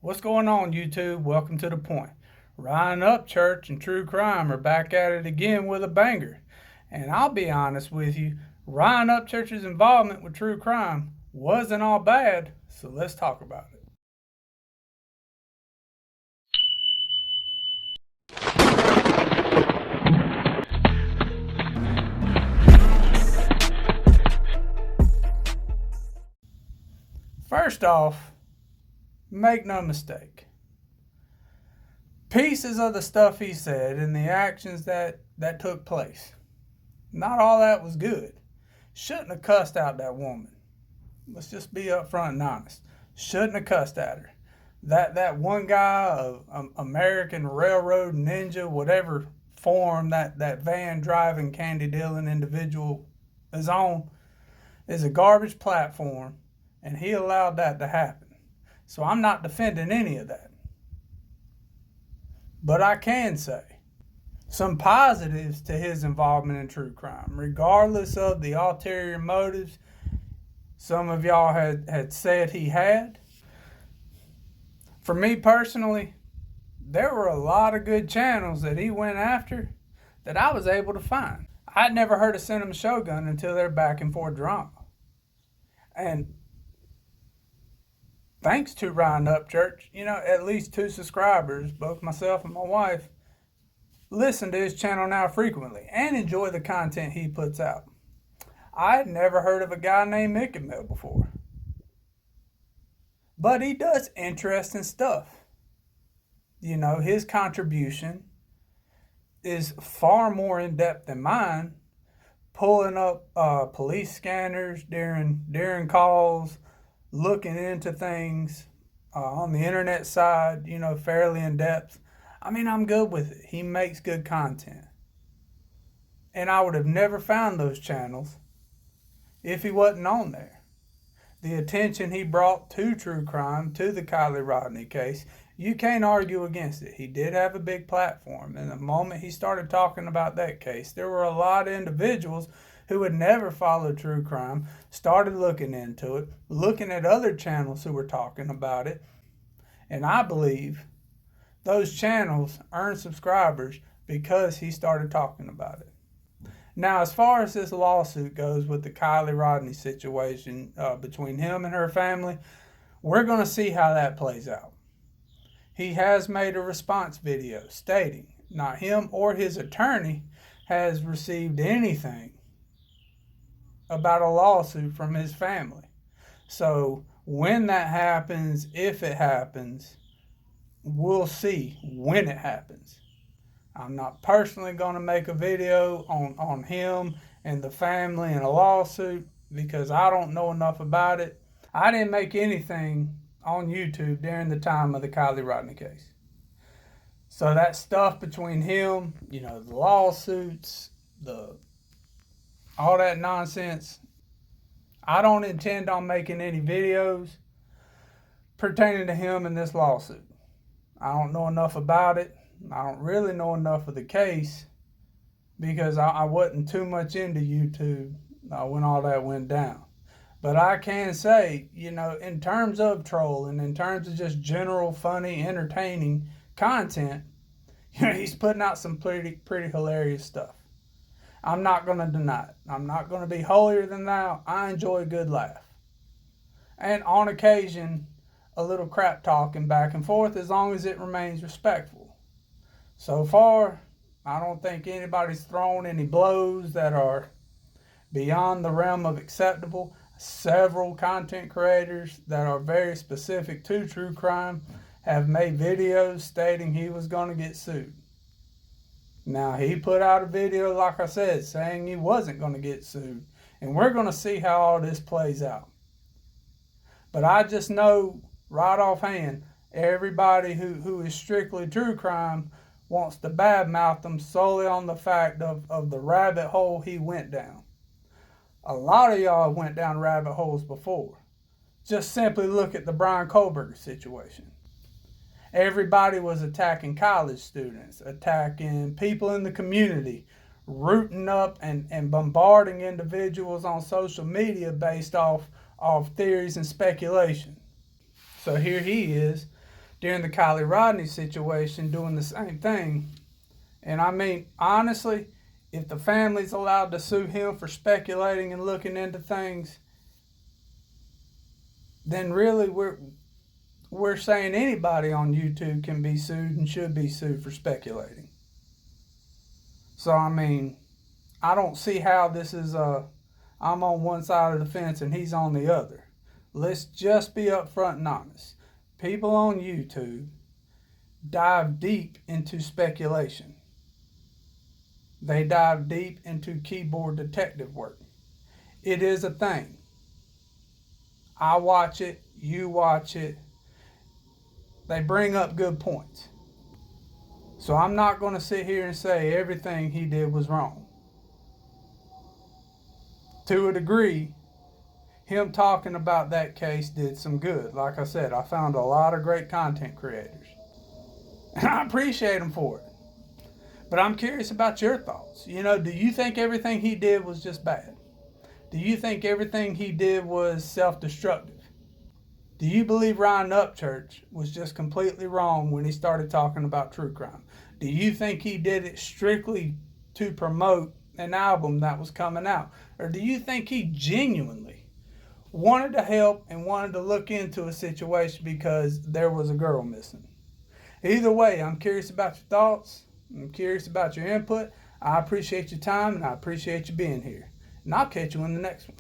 What's going on, YouTube? Welcome to The Point. Ryan Upchurch and True Crime are back at it again with a banger. And I'll be honest with you, Ryan Upchurch's involvement with True Crime wasn't all bad, so let's talk about it. First off, make no mistake. Pieces of the stuff he said and the actions that took place, not all that was good. Shouldn't have cussed out that woman. Let's just be upfront and honest. Shouldn't have cussed at her. That one guy, American Railroad Ninja, whatever form that van driving candy dealing individual is on, is a garbage platform, and he allowed that to happen. So I'm not defending any of that. But I can say some positives to his involvement in true crime, regardless of the ulterior motives some of y'all had said he had. For me personally, there were a lot of good channels that he went after that I was able to find. I'd never heard of Cinema Shogun until their back and forth drama. And thanks to Ryan Upchurch, at least 2 subscribers, both myself and my wife, listen to his channel now frequently and enjoy the content he puts out. I had never heard of a guy named Mickey Mill before. But he does interesting stuff. His contribution is far more in-depth than mine, pulling up police scanners during calls, looking into things on the internet side, fairly in depth. I'm good with it. He makes good content. And I would have never found those channels if he wasn't on there. The attention he brought to true crime, to the Kylie Rodney case, you can't argue against it. He did have a big platform. And the moment he started talking about that case, there were a lot of individuals who had never followed true crime, started looking into it, looking at other channels who were talking about it. And I believe those channels earned subscribers because he started talking about it. Now, as far as this lawsuit goes with the Kylie Rodney situation between him and her family, we're going to see how that plays out. He has made a response video stating not him or his attorney has received anything about a lawsuit from his family. So when that happens, if it happens, we'll see when it happens. I'm not personally going to make a video on him and the family and a lawsuit because I don't know enough about it. I didn't make anything on YouTube during the time of the Kylie Rodney case. So that stuff between him, the lawsuits, all that nonsense, I don't intend on making any videos pertaining to him in this lawsuit. I don't know enough about it. I don't really know enough of the case because I wasn't too much into YouTube when all that went down. But I can say, in terms of trolling, in terms of just general funny, entertaining content, he's putting out some pretty hilarious stuff. I'm not going to deny it. I'm not going to be holier than thou. I enjoy a good laugh. And on occasion, a little crap talking back and forth as long as it remains respectful. So far, I don't think anybody's thrown any blows that are beyond the realm of acceptable. Several content creators that are very specific to true crime have made videos stating he was going to get sued. Now, he put out a video, like I said, saying he wasn't going to get sued. And we're going to see how all this plays out. But I just know right offhand, everybody who is strictly true crime wants to badmouth him solely on the fact of the rabbit hole he went down. A lot of y'all went down rabbit holes before. Just simply look at the Brian Kohlberger situation. Everybody was attacking college students, attacking people in the community, rooting up and bombarding individuals on social media based off theories and speculation. So here he is during the Kylie Rodney situation doing the same thing. And I mean, honestly, if the family's allowed to sue him for speculating and looking into things, then really we're saying anybody on YouTube can be sued and should be sued for speculating. So I mean, I don't see how this is I'm on one side of the fence and he's on the other. Let's just be upfront and honest. People on YouTube dive deep into speculation. They dive deep into keyboard detective work. It is a thing. I watch it, you watch it. They bring up good points. So I'm not going to sit here and say everything he did was wrong. To a degree, him talking about that case did some good. Like I said, I found a lot of great content creators. And I appreciate them for it. But I'm curious about your thoughts. You know, do you think everything he did was just bad? Do you think everything he did was self-destructive? Do you believe Ryan Upchurch was just completely wrong when he started talking about true crime? Do you think he did it strictly to promote an album that was coming out? Or do you think he genuinely wanted to help and wanted to look into a situation because there was a girl missing? Either way, I'm curious about your thoughts. I'm curious about your input. I appreciate your time and I appreciate you being here. And I'll catch you in the next one.